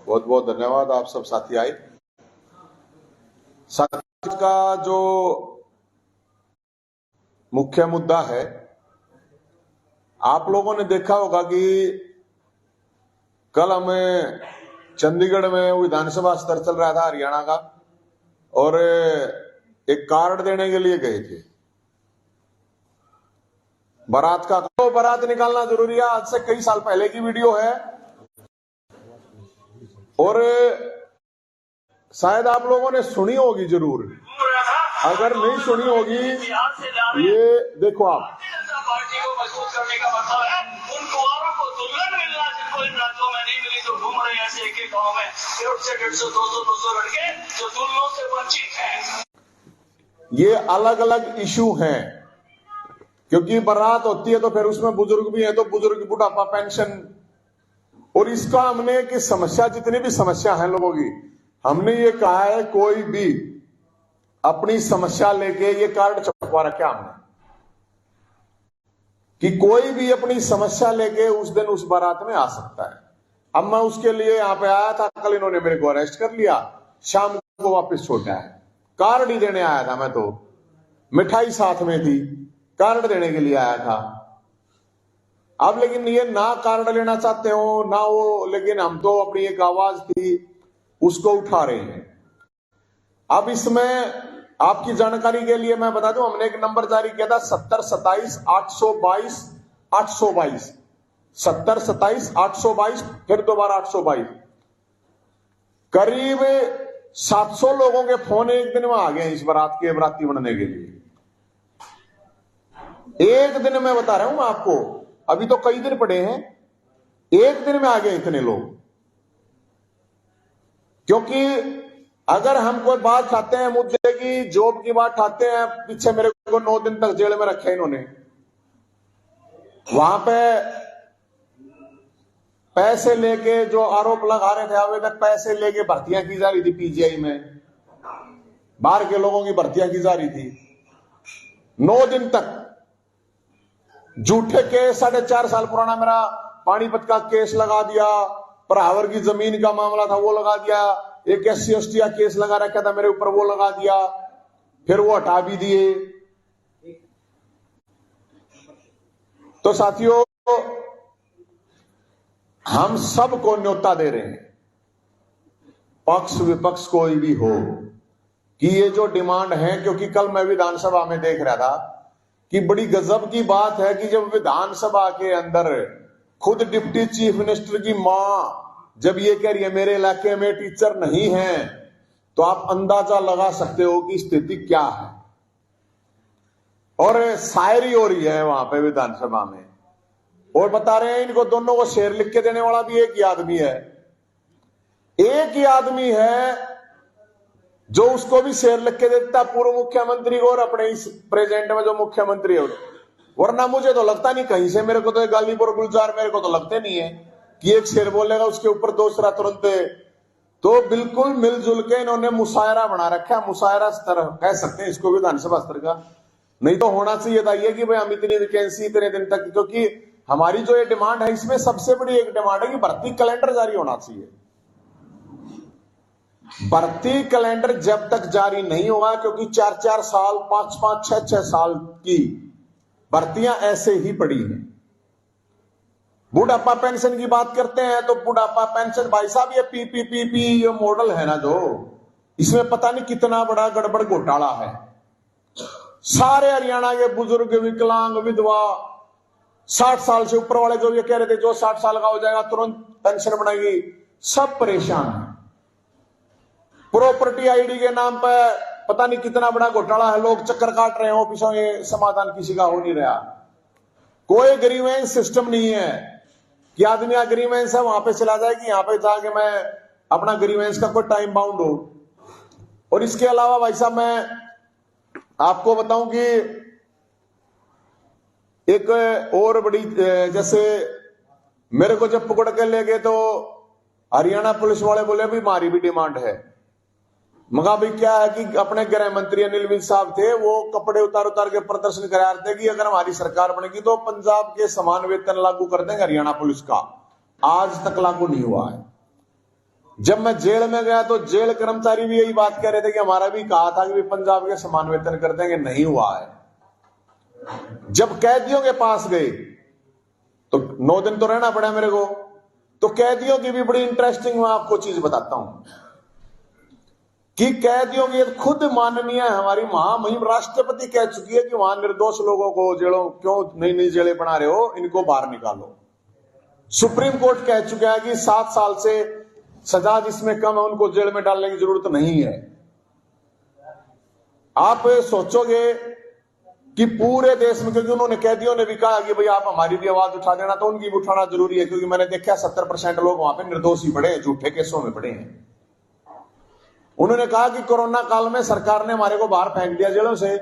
बहुत बहुत धन्यवाद आप सब साथी आए। साथी का जो मुख्य मुद्दा है, आप लोगों ने देखा होगा कि कल हमें चंडीगढ़ में विधानसभा स्तर चल रहा था हरियाणा का, और एक कार्ड देने के लिए गए थे बारात का। तो बारात निकालना जरूरी है, आज से कई साल पहले की वीडियो है, और शायद आप लोगों ने सुनी होगी जरूर। अगर नहीं सुनी होगी, ये देखो आप। पार्टी को मजबूत करने का मतलब है उन कुआरों को दुल्हन मिलना जिनको इन राज्यों में नहीं मिली, जो घूम रहे हैं ऐसे एक एक गाँव में 150, 200 लड़के जो दुल्हनों से वंचित हैं। ये अलग अलग इशू हैं, क्योंकि बारात होती है तो फिर उसमें बुजुर्ग भी है, तो बुजुर्ग बुढ़ापा पेंशन, और इसका हमने कि समस्या जितनी भी समस्या है लोगों की, हमने ये कहा है कोई भी अपनी समस्या लेके ये कार्ड छपवा रखा हमने कि कोई भी अपनी समस्या लेके उस दिन उस बारात में आ सकता है। अब मैं उसके लिए यहां पे आया था, कल इन्होंने मेरे को अरेस्ट कर लिया, शाम को वापस छोड़ा है। कार्ड ही देने आया था मैं, तो मिठाई साथ में थी, कार्ड देने के लिए आया था। अब लेकिन ये ना कार्ड लेना चाहते हो ना वो, लेकिन हम तो अपनी एक आवाज थी उसको उठा रहे हैं। अब इसमें आपकी जानकारी के लिए मैं बता दूं, हमने एक नंबर जारी किया था 7027-822 822, 7027-822, फिर दोबारा 822। करीब 700 लोगों के फोन एक दिन में आ गए इस बारात के बराती बनने के लिए। एक दिन में बता रहा हूं मैं आपको, अभी तो कई दिन पड़े हैं, एक दिन में आ गए इतने लोग। क्योंकि अगर हम कोई बात खाते हैं, मुद्दे की जॉब की बात खाते हैं, पीछे मेरे को 9 दिन तक जेल में रखे इन्होंने, वहां पे पैसे लेके जो आरोप लगा रहे थे, आवेदक पैसे लेके भर्तियां की जा रही थी पीजीआई में, बाहर के लोगों की भर्तियां की जा रही थी 9 दिन तक। झूठे केस 4.5 साल पुराना मेरा पानीपत का केस लगा दिया, परावर की जमीन का मामला था वो लगा दिया, एक SC/ST का केस लगा रखा था मेरे ऊपर वो लगा दिया, फिर वो हटा भी दिए। तो साथियों, हम सबको न्योता दे रहे हैं, पक्ष विपक्ष कोई भी हो, कि ये जो डिमांड है, क्योंकि कल मैं विधानसभा में देख रहा था कि बड़ी गजब की बात है कि जब विधानसभा के अंदर खुद डिप्टी चीफ मिनिस्टर की मां जब ये कह रही है मेरे इलाके में टीचर नहीं है, तो आप अंदाजा लगा सकते हो कि स्थिति क्या है। और शायरी हो रही है वहां पे विधानसभा में, और बता रहे हैं इनको दोनों को शेर लिख के देने वाला भी एक ही आदमी है, एक ही आदमी है जो उसको भी शेर लिख के देता, पूर्व मुख्यमंत्री को और अपने इस प्रेजेंट में जो मुख्यमंत्री है। वरना मुझे तो लगता नहीं कहीं से, मेरे को तो गालीपुर गुलजार मेरे को तो लगते नहीं है कि एक शेर बोलेगा उसके ऊपर दूसरा तुरंत। तो बिल्कुल मिलजुल के इन्होंने मुशायरा बना रखा है, मुशायरा स्तर कह सकते हैं इसको विधानसभा स्तर का। नहीं तो होना चाहिए था ये कि भाई हम इतनी वैकेंसी इतने दिन तक, क्योंकि हमारी जो ये डिमांड है इसमें सबसे बड़ी एक डिमांड है कि भर्ती कैलेंडर जारी होना चाहिए। भर्ती कैलेंडर जब तक जारी नहीं होगा, क्योंकि 4-4 साल 5-5 6-6 साल की भर्तियां ऐसे ही पड़ी हैं। बुढ़ापा पेंशन की बात करते हैं तो बुढ़ापा पेंशन भाई साहब ये PPP ये मॉडल है ना, जो इसमें पता नहीं कितना बड़ा गड़बड़ घोटाला है। सारे हरियाणा के बुजुर्ग, विकलांग, विधवा, 60 साल से ऊपर वाले जो ये कह रहे थे जो 60 साल का हो जाएगा तुरंत पेंशन बढ़ाएगी, सब परेशान है। प्रॉपर्टी ID के नाम पर पता नहीं कितना बड़ा घोटाला है, लोग चक्कर काट रहे हैं ऑफिसों में, समाधान किसी का हो नहीं रहा। कोई ग्रीवेंस सिस्टम नहीं है कि आदमी ग्रीवेंस है वहां पे चला जाए कि यहां पे जाके मैं अपना ग्रीवेंस का कोई टाइम बाउंड हो। और इसके अलावा भाई साहब मैं आपको बताऊं कि एक और बड़ी, जैसे मेरे को जब पकड़ के ले गए तो हरियाणा पुलिस वाले बोले भी हमारी भी डिमांड है। मगर भाई क्या है कि अपने गृह मंत्री अनिल विज साहब थे, वो कपड़े उतार उतार के प्रदर्शन करा रहे थे कि अगर हमारी सरकार बनेगी तो पंजाब के समान वेतन लागू कर देंगे हरियाणा पुलिस का। आज तक लागू नहीं हुआ है। जब मैं जेल में गया तो जेल कर्मचारी भी यही बात कह रहे थे कि हमारा भी कहा था कि पंजाब के समान वेतन कर देंगे, नहीं हुआ है। जब कैदियों के पास गए तो 9 दिन तो रहना पड़ा मेरे को, तो कैदियों की भी बड़ी इंटरेस्टिंग मैं आपको चीज बताता हूं कि कैदियों की खुद माननीय हमारी महामहिम राष्ट्रपति कह चुकी है कि वहां निर्दोष लोगों को जेलों क्यों नई नई जेलें बना रहे हो, इनको बाहर निकालो। सुप्रीम कोर्ट कह चुका है कि 7 साल से सजा जिसमें कम है उनको जेल में डालने की जरूरत नहीं है। आप सोचोगे कि पूरे देश में, क्योंकि उन्होंने कैदियों ने भी कहा कि भाई आप हमारी भी आवाज उठा देना, तो उनकी भी उठाना जरूरी है, क्योंकि मैंने देखा 70% लोग वहां पे निर्दोष ही पड़े हैं, झूठे केसों में पड़े हैं। उन्होंने कहा कि कोरोना काल में सरकार ने हमारे को बाहर फेंक दिया जेलों से।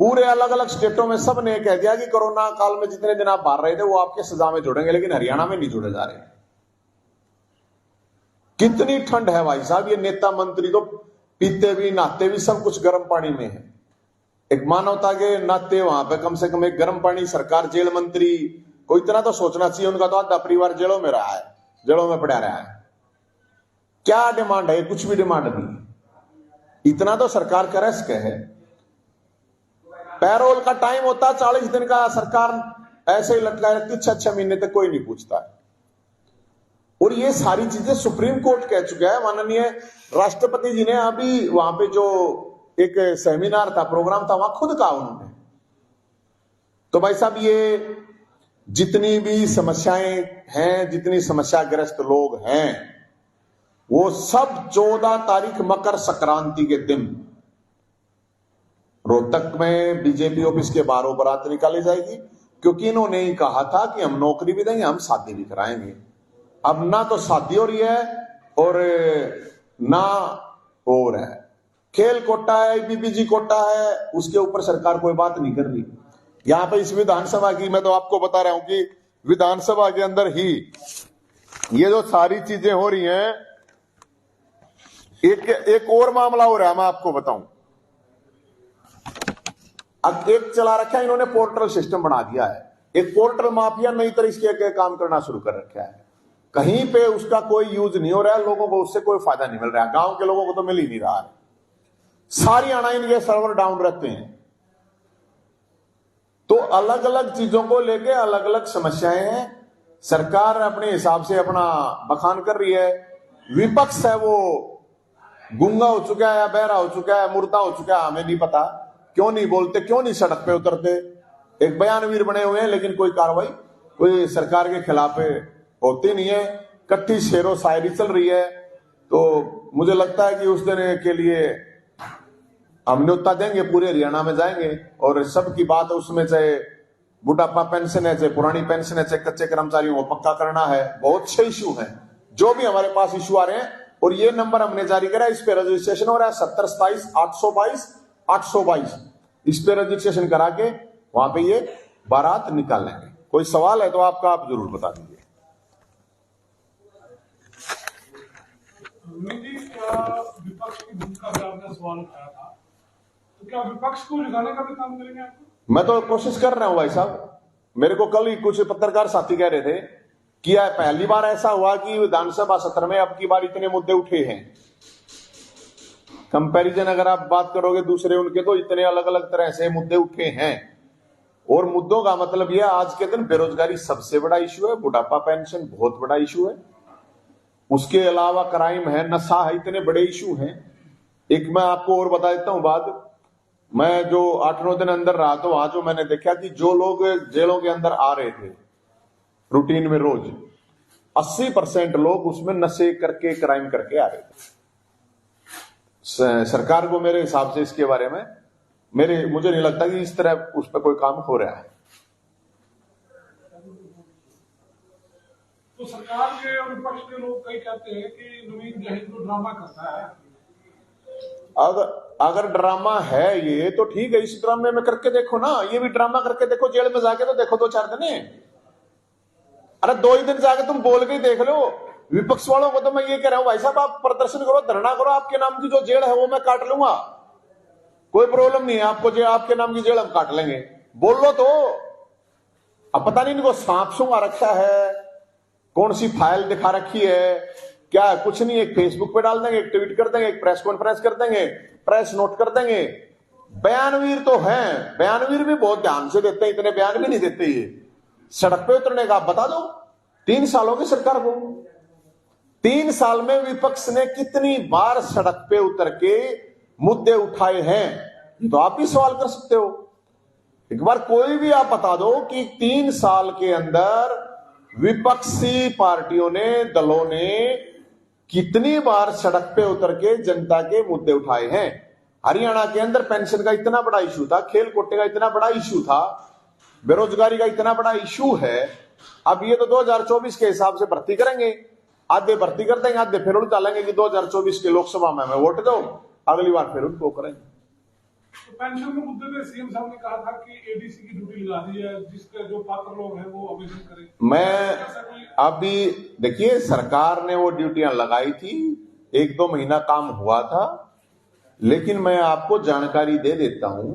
पूरे अलग अलग स्टेटों में सब ने कह दिया कि कोरोना काल में जितने दिन आप बाहर रहे थे वो आपके सजा में जुड़ेंगे, लेकिन हरियाणा में नहीं जुड़े जा रहे। कितनी ठंड है भाई साहब, ये नेता मंत्री तो पीते भी नहाते भी सब कुछ गर्म पानी में है। एक मानवता के नाते वहां पे कम से कम एक गर्म पानी सरकार, जेल मंत्री को इतना तो सोचना चाहिए। उनका तो आधा परिवार जेलों में रहा है, जेलों में पड़ा रहा है। क्या डिमांड है? कुछ भी डिमांड नहीं। इतना तो सरकार का रिस्क है। पैरोल का टाइम होता है 40 दिन का, सरकार ऐसे ही लटकाए रखती 6-6 महीने तक, कोई नहीं पूछता है। और ये सारी चीजें सुप्रीम कोर्ट कह चुका है। माननीय राष्ट्रपति जी ने अभी वहां पे जो एक सेमिनार था, प्रोग्राम था, वहां खुद कहा उन्होंने। तो भाई साहब ये जितनी भी समस्याएं हैं, जितनी समस्याग्रस्त लोग हैं, वो सब 14 तारीख मकर संक्रांति के दिन रोहतक में बीजेपी ऑफिस के बाहर बारात निकाली जाएगी, क्योंकि इन्होंने ही कहा था कि हम नौकरी भी देंगे, हम शादी भी कराएंगे। अब ना तो शादी हो रही है और ना हो रहा है, खेल कोटा है, बीबीजी कोटा है, उसके ऊपर सरकार कोई बात नहीं कर रही। यहां पे इस विधानसभा की मैं तो आपको बता रहा हूं कि विधानसभा के अंदर ही ये जो सारी चीजें हो रही हैं, एक और मामला हो रहा है, मैं आपको बताऊं। अब एक चला रखा है इन्होंने, पोर्टल सिस्टम बना दिया है। एक पोर्टल माफिया नई तरीके के काम करना शुरू कर रखा है। कहीं पे उसका कोई यूज नहीं हो रहा है, लोगों को उससे कोई फायदा नहीं मिल रहा है, गांव के लोगों को तो मिल ही नहीं रहा है। सारी आना इनके सर्वर डाउन रहते हैं। तो अलग अलग चीजों को लेके अलग अलग समस्याएं हैं। सरकार अपने हिसाब से अपना बखान कर रही है, विपक्ष है वो गूंगा हो चुका है या बहरा हो चुका है, मुर्दा हो चुका है, हमें नहीं पता। क्यों नहीं बोलते, क्यों नहीं सड़क पे उतरते? एक बयानवीर बने हुए हैं, लेकिन कोई कार्रवाई कोई सरकार के खिलाफ होती नहीं है। कट्ठी शेरो शायरी चल रही है। तो मुझे लगता है कि उस दिन के लिए हम न्योता देंगे, पूरे हरियाणा में जाएंगे और सबकी बात उसमें, चाहे बुढ़ापा पेंशन है, चाहे पुरानी पेंशन है, चाहे कच्चे कर्मचारियों को पक्का करना है, बहुत से इश्यू हैं जो भी हमारे पास इश्यू आ रहे हैं। और ये नंबर हमने जारी करा है, इस पे रजिस्ट्रेशन हो रहा है 7027-822-822। इस पे रजिस्ट्रेशन करा के वहां पे ये बारात निकाल लेंगे। कोई सवाल है तो आपका आप जरूर बता दीजिए। विपक्ष की भूमिका पे आपने सवाल उठाया था, तो क्या विपक्ष को जगाने का भी काम करेंगे आप? मैं तो कोशिश कर रहा हूं भाई साहब। मेरे को कल ही कुछ पत्रकार साथी कह रहे थे कि पहली बार ऐसा हुआ कि विधानसभा सत्र में अब की बार इतने मुद्दे उठे हैं। कंपैरिजन अगर आप बात करोगे दूसरे उनके, तो इतने अलग अलग तरह से मुद्दे उठे हैं। और मुद्दों का मतलब यह, आज के दिन बेरोजगारी सबसे बड़ा इशू है, बुढ़ापा पेंशन बहुत बड़ा इशू है, उसके अलावा क्राइम है, नशा है, इतने बड़े इशू हैं। एक मैं आपको और बता देता हूं बात। मैं जो 8-9 दिन अंदर रहा, तो वहां जो मैंने देखा कि जो लोग जेलों के अंदर आ रहे थे रूटीन में रोज, 80% लोग उसमें नशे करके, क्राइम करके आ रहे थे। सरकार को मेरे हिसाब से इसके बारे में मुझे नहीं लगता कि इस तरह उस पर कोई काम हो रहा है। तो सरकार के और विपक्ष के लोग कई कहते हैं कि नवीन जहीर को ड्रामा करता है। अगर ड्रामा है ये तो ठीक है, इस ड्रामे में करके देखो ना, ये भी ड्रामा करके देखो, जेल में जाके तो देखो 2-4 दिन। अरे 2 ही दिन जाके तुम बोल के ही देख लो। विपक्ष वालों को तो मैं ये कह रहा हूं, भाई साहब आप प्रदर्शन करो, धरना करो, आपके नाम की जो जेल है वो मैं काट लूंगा, कोई प्रॉब्लम नहीं है। आपको जो आपके नाम की जेल हम काट लेंगे, बोल लो तो। अब पता नहीं इनको सांप सूंघ आ रखा है, कौन सी फाइल दिखा रखी है, क्या है? कुछ नहीं, एक फेसबुक पे डाल देंगे, एक ट्वीट कर देंगे, एक प्रेस कॉन्फ्रेंस कर देंगे, प्रेस नोट कर देंगे। बयानवीर तो हैं, बयानवीर भी बहुत ध्यान से देते हैं, इतने बयान भी नहीं देते। ये सड़क पे उतरने का आप बता दो, 3 सालों की सरकार को 3 साल में विपक्ष ने कितनी बार सड़क पे उतर के मुद्दे उठाए हैं, ये तो आप ही सवाल कर सकते हो। एक बार कोई भी आप बता दो कि 3 साल के अंदर विपक्षी पार्टियों ने, दलों ने कितनी बार सड़क पे उतर के जनता के मुद्दे उठाए हैं। हरियाणा के अंदर पेंशन का इतना बड़ा इशू था, खेल कोटे का इतना बड़ा इशू था, बेरोजगारी का इतना बड़ा इशू है। अब ये तो 2024 के हिसाब से भर्ती करेंगे, आधे भर्ती कर देंगे, आधे फिर उल्टा लेंगे कि 2024 के लोकसभा में हमें वोट दो, अगली बार फिर उनको करेंगे। तो पेंशन के मुद्दे पे सीएम साहब ने कहा था कि एडीसी की ड्यूटी लगा दी है, जिसके जो पात्र लोग हैं वो आवेदन करें। मैं अभी देखिए, सरकार ने वो ड्यूटियां लगाई थी, 1-2 महीना काम हुआ था, लेकिन मैं आपको जानकारी दे देता हूं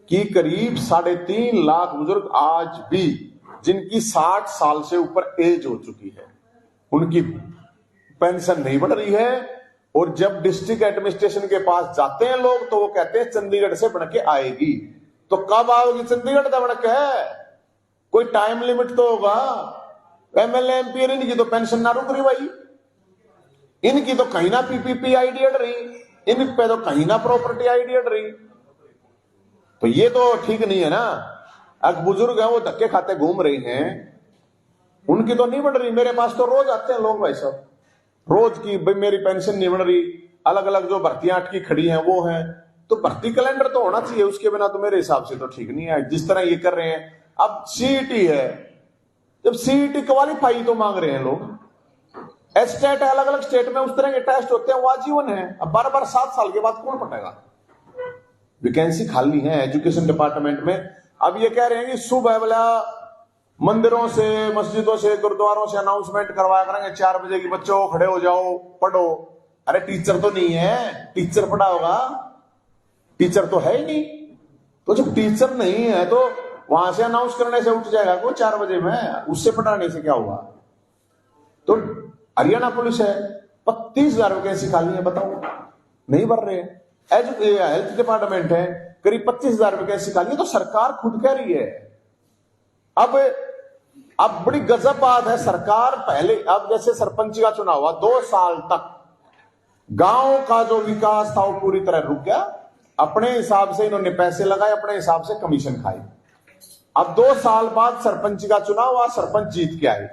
कि करीब 3.5 लाख बुजुर्ग आज भी, जिनकी 60 साल से ऊपर एज हो चुकी है, उनकी पेंशन नहीं बढ़ रही है। और जब डिस्ट्रिक्ट एडमिनिस्ट्रेशन के पास जाते हैं लोग, तो वो कहते हैं चंडीगढ़ से बन के आएगी। तो कब आओगी चंडीगढ़ से बन के? कोई टाइम लिमिट तो होगा। एमएलए एमपी इनकी तो पेंशन ना रुक रही भाई, इनकी तो कहीं ना पीपीपी आईडी अड़ रही, इन पे तो कहीं ना प्रॉपर्टी आईडी अड़ रही। तो ये तो ठीक नहीं है ना। अब बुजुर्ग हैं, वो धक्के खाते घूम रही हैं, उनकी तो नहीं बढ़ रही। मेरे पास तो रोज आते हैं लोग भाई साहब, रोज की भाई मेरी पेंशन नहीं बढ़ रही। अलग अलग जो भर्तियां अटकी खड़ी हैं वो हैं। तो भर्ती कैलेंडर तो होना चाहिए, उसके बिना तो मेरे हिसाब से तो ठीक नहीं है जिस तरह ये कर रहे हैं। अब सीईटी है, जब सीईटी क्वालिफाई तो मांग रहे हैं लोग। स्टेट है, अलग अलग स्टेट में उस तरह के टेस्ट होते हैं, वो आजीवन है। अब 7 साल के बाद कौन पटेगा? वैकेंसी खाली है एजुकेशन डिपार्टमेंट में। अब ये कह रहे हैं कि सुबह वाला मंदिरों से, मस्जिदों से, गुरुद्वारों से अनाउंसमेंट करवाया करेंगे 4 बजे की, बच्चों खड़े हो जाओ, पढ़ो। अरे टीचर तो नहीं है, टीचर पढ़ा होगा? टीचर तो है ही नहीं। तो जब टीचर नहीं है तो वहां से अनाउंस करने से उठ जाएगा कोई 4 बजे में? उससे पढ़ाने से क्या हुआ? तो हरियाणा पुलिस है, 32,000 वैकेंसी खाली है, बताओ, नहीं भर रहे हैं। हेल्थ डिपार्टमेंट है, करीब 25,000 वैकेंसी खाली है। तो सरकार खुद कह रही है। अब बड़ी गजब बात है, सरकार पहले, अब जैसे सरपंच का चुनाव हुआ, 2 साल तक गांव का जो विकास था वो पूरी तरह रुक गया। अपने हिसाब से इन्होंने पैसे लगाए, अपने हिसाब से कमीशन खाई। अब 2 साल बाद सरपंच का चुनाव हुआ, सरपंच जीत के आए।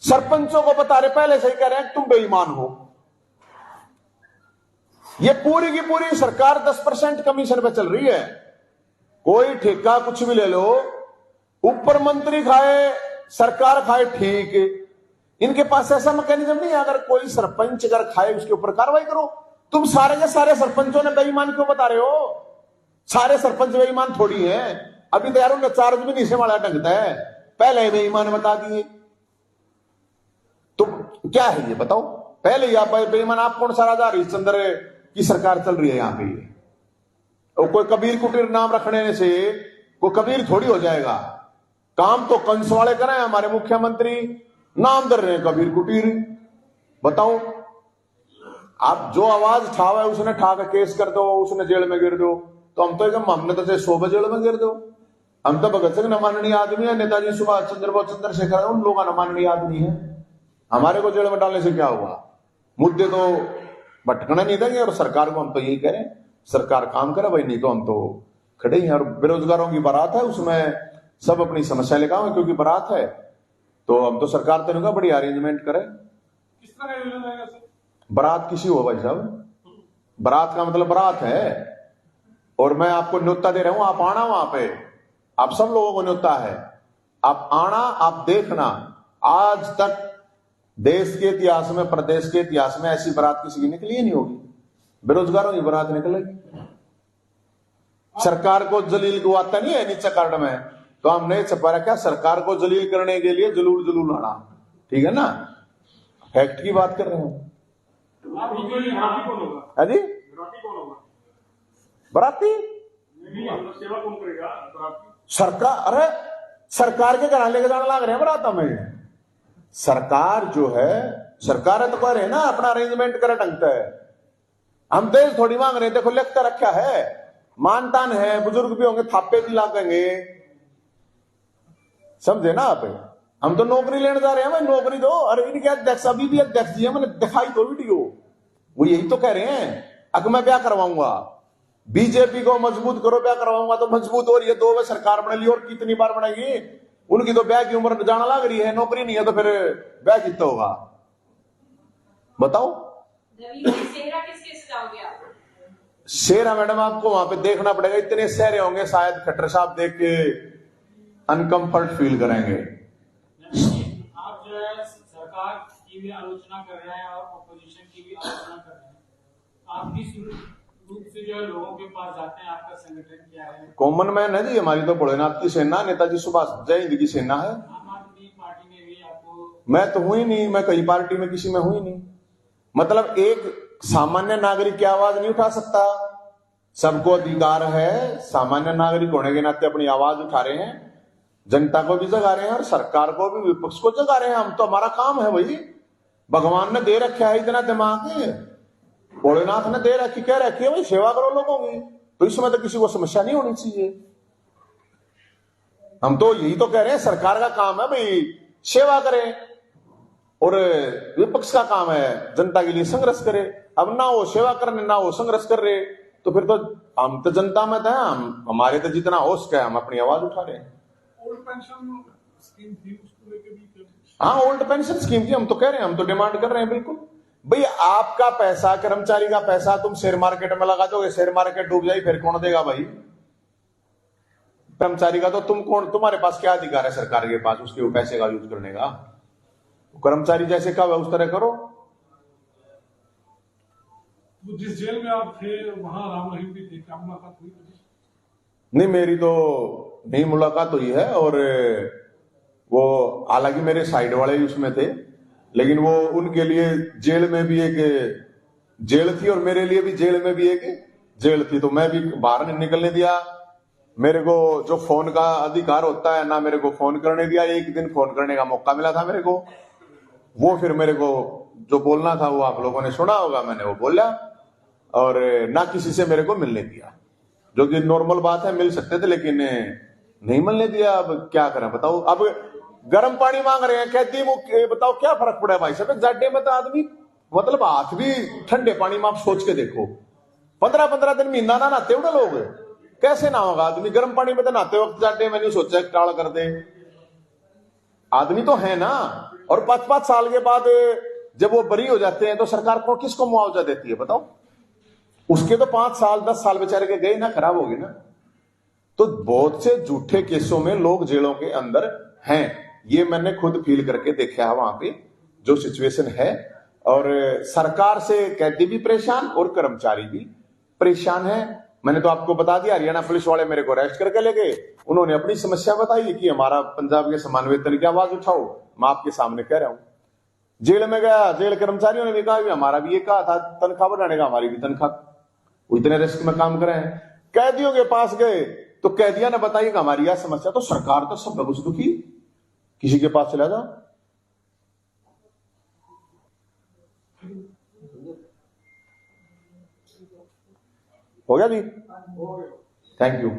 सरपंचों को बता रहे, पहले से ही कह रहे हैं तुम बेईमान हो। ये पूरी की पूरी सरकार 10% कमीशन पे चल रही है। कोई ठेका कुछ भी ले लो, ऊपर मंत्री खाए, सरकार खाए, ठीक। इनके पास ऐसा मैकेनिज्म नहीं है, अगर कोई सरपंच अगर खाए उसके ऊपर कार्रवाई करो। तुम सारे के सारे सरपंचों ने बेईमान क्यों बता रहे हो? सारे सरपंच बेईमान थोड़ी हैं। अभी तो यार उनका चार्ज भी नहीं से वाला ढंगता है, पहले ही बेईमान बता दिए। तो क्या है ये बताओ? पहले ही आप बेईमान। आप कौन सा राजा हरिश्चंद्र की सरकार चल रही है यहां पे? और कोई कबीर कुटीर नाम रखने से कोई कबीर थोड़ी हो जाएगा। काम तो कंस वाले करें, हमारे मुख्यमंत्री नाम दर रहे हैं कबीर कुटीर। बताओ, आप जो आवाज ठावा है उसने ठा के केस कर दो, उसने जेल में गिर दो। तो हम तो एकदम, हमने तो 100 जेल में गिर दो। हम तो भगत सिंह न माननीय आदमी है, नेताजी सुभाष चंद्र बोस, चंद्रशेखर, उन लोगों न माननीय आदमी है। हमारे को जेल में डालने से क्या हुआ? मुद्दे तो भटकना नहीं देंगे। और सरकार को हम तो यही कह रहे हैं, सरकार काम करे भाई, नहीं तो हम तो खड़े ही हैं। और बेरोजगारों की बारात है, उसमें सब अपनी समस्या लेकर आए, क्योंकि बारात है तो हम तो सरकार तो नहीं, बड़ी अरेंजमेंट करे। किस तरह का योजना रहेगा सर? बारात किसी हो भाई साहब, बारात का मतलब बारात है। और मैं आपको न्योता दे रहा हूं, आप आना वहां पे, आप सब लोगों को न्योता है, आप आना, आप देखना। आज तक देश के इतिहास में, प्रदेश के इतिहास में ऐसी बारात किसी की निकली ही नहीं होगी। बेरोजगारों की बारात निकलेगी। सरकार को जलील को आता नहीं है नीचे कार्ड में, तो हमने छपा रखा सरकार को जलील करने के लिए जलूल जलूल आना। ठीक है ना, फैक्ट की बात कर रहे हैं। कौन होगा? है जी, बराती सेवा कौन करेगा? सरकार। अरे सरकार के घर लेके जाने लग रहे हैं बरात में। सरकार जो है सरकार है तो कह रहे हैं ना, अपना अरेंजमेंट करे ढंग है। हम तेज थोड़ी मांग रहे हैं, देखो लिखकर रखा है, मानतान है, बुजुर्ग भी होंगे थापे भी लागेंगे, समझे ना आप। हम तो नौकरी लेने जा रहे हैं, भाई नौकरी दो। अरे इनके अध्यक्ष अभी भी अध्यक्ष जी है, मैंने दिखाई दो वीडियो, वो यही तो कह रहे हैं अगर मैं क्या करवाऊंगा, बीजेपी को मजबूत करो, क्या करवाऊंगा। तो मजबूत हो रही है, 2 बार सरकार बना ली और कितनी बार बनाएगी। उनकी तो ब्याह की उम्र जाना लग रही है, नौकरी नहीं है तो फिर ब्याह कितना होगा बताओ। सेहरा किसके जाओगे आप? शेरा मैडम आपको वहां पे देखना पड़ेगा, इतने सहरे होंगे, शायद खट्टर साहब देख के अनकंफर्ट फील करेंगे। आप जो है सरकार की भी आलोचना कर रहे हैं और ऑपोजिशन की भी आलोचना कर रहे हैं, आप किस रूप से जो है लोगों के पास जाते हैं, आपका संगठन क्या है? कॉमन मैन है जी हमारी तो भोलेनाथ की सेना, नेताजी सुभाष जय हिंद की सेना है। आम आदमी पार्टी में भी आपको? मैं तो हुई नहीं, मैं कई पार्टी में किसी में हुई नहीं। मतलब एक सामान्य नागरिक की आवाज नहीं उठा सकता, सबको अधिकार है, सामान्य नागरिक होने के नाते अपनी आवाज उठा रहे हैं, जनता को भी जगा रहे हैं और सरकार को भी, विपक्ष को जगा रहे हैं। हम तो, हमारा काम है भाई, भगवान ने दे रखा है इतना दिमाग, भोलेनाथ ने दे रखी, कह रखी है भाई सेवा करो लोगों की, तो इसमें तो किसी को समस्या नहीं होनी चाहिए। हम तो यही तो कह रहे हैं, सरकार का काम है भाई सेवा करें और विपक्ष का काम है जनता के लिए संघर्ष करे। अब ना वो सेवा करने ना वो संघर्ष कर रहे, तो फिर तो हम तो जनता में तो हम, हमारे तो जितना हो सके हम अपनी आवाज उठा रहे हैं। ओल्ड पेंशन स्कीम थी, उसको लेके भी हाँ, ओल्ड पेंशन स्कीम थी, हम तो कह रहे हैं, हम तो डिमांड कर रहे हैं बिल्कुल। भाई आपका पैसा, कर्मचारी का पैसा तुम शेयर मार्केट में लगा दोगे, शेयर मार्केट डूब जाए फिर कौन देगा भाई? कर्मचारी का तो तुम कौन, तुम्हारे पास क्या अधिकार है सरकार के पास उसके वो पैसे का यूज करने का? कर्मचारी जैसे कहा उस तरह करो। तो जिस जेल में आप थे वहां राम रहीम भी थे, क्या मुलाकात हुई? नहीं, मेरी तो नहीं मुलाकात हुई है, और वो हालांकि मेरे साइड वाले ही उसमें थे, लेकिन वो उनके लिए जेल में भी एक जेल थी और मेरे लिए भी जेल में भी एक जेल थी, तो मैं भी बाहर नहीं निकलने दिया। मेरे को जो फोन का अधिकार होता है ना, मेरे को फोन करने दिया। एक दिन फोन करने का मौका मिला था मेरे को, वो फिर मेरे को जो बोलना था वो आप लोगों ने सुना होगा, मैंने वो बोला, और ना किसी से मेरे को मिलने दिया, जो कि नॉर्मल बात है, मिल सकते थे लेकिन नहीं मिलने दिया। अब क्या करें बताओ, अब गर्म पानी मांग रहे हैं, कहती बताओ क्या फर्क पड़ा है भाई साहब, जाडे में तो आदमी मतलब हाथ भी ठंडे पानी में आप सोच के देखो, 15-15 दिन महीना ना नहाते उड़े लोग, कैसे ना होगा आदमी? गर्म पानी में तो नहाते वक्त जाडे में नहीं सोचा टाल कर दे, आदमी तो है ना। और 5-5 साल के बाद जब वो बरी हो जाते हैं तो सरकार को किसको मुआवजा देती है बताओ? उसके तो 5 साल 10 साल बेचारे के गए ना, खराब हो गए ना। तो बहुत से झूठे केसों में लोग जेलों के अंदर हैं, ये मैंने खुद फील करके देखा है वहां पे जो सिचुएशन है। और सरकार से कैदी भी परेशान और कर्मचारी भी परेशान है। मैंने तो आपको बता दिया, हरियाणा पुलिस वाले मेरे को अरेस्ट करके ले गए, उन्होंने अपनी समस्या बताई कि हमारा पंजाब के समान वेतन की आवाज उठाओ। मैं आपके सामने कह रहा हूं, जेल में गया, जेल कर्मचारियों ने भी कहा भी हमारा भी ये कहा था तनख्वाह बढ़ाने का, हमारी भी तनख्वाह, इतने रिस्क में काम कर रहे हैं। कैदियों के पास गए तो कैदिया ने बताई कि हमारी यह समस्या, तो सरकार तो सब कुछ दुखी, किसी के पास चला जा। हो गया जी, थैंक यू।